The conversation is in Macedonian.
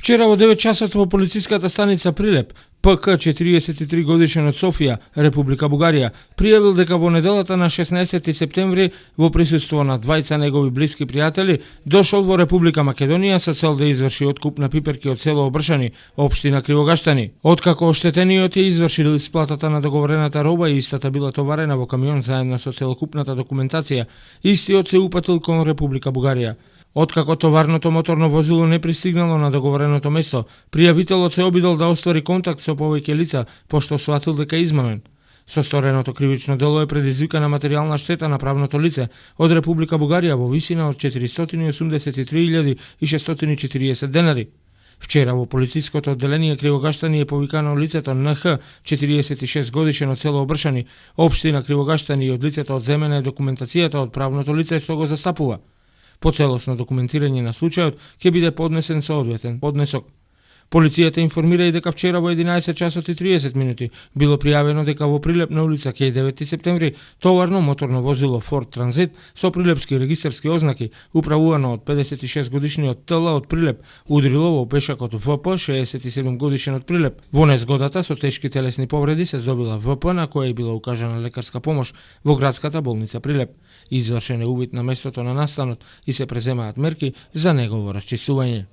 Вчера во 9 часот во полициската станица Прилеп, ПК 43 годишен од Софија, Република Бугарија, пријавил дека во неделата на 16 септември во присуство на двајца негови блиски пријатели дошол во Република Македонија со цел да изврши откуп на пиперки од село Обршани, општина Кривогаштани. Откако оштетениот ја извршил исплатата на договорената роба и истата била товарена во камион заедно со целокупната документација, истиот се упатил кон Република Бугарија. Откако товарното моторно возило не пристигнало на договореното место, пријавителот се обидел да оствари контакт со повеќе лица, пошто сватил дека е измамен. Со стореното кривично дело е предизвикана материјална штета на правното лице од Република Бугарија во висина од 483.640 денари. Вчера во полициското одделение Кривогаштани е повикано лицето НХ, 46 годишен од село Обршани, општина Кривогаштани, и од лицето одземена е документацијата од правното лице што го застапува. По целосно документирање на случајот ќе биде поднесен соодветен поднесок. Полицијата информира и дека вчера во 11 часот и 30 минути било пријавено дека во Прилеп на улица Кеј 9 септември товарно моторно возило Форд Транзит со прилепски регистарски ознаки, управувано од 56 годишниот ТЛ од Прилеп, удрило во пешакот ВП 67 годишен од Прилеп. Во незгодата со тешки телесни повреди се здобила ВП, на која е била укажана лекарска помош во градската болница Прилеп. Извршен е увид на местото на настанот и се преземаат мерки за негово расчистување.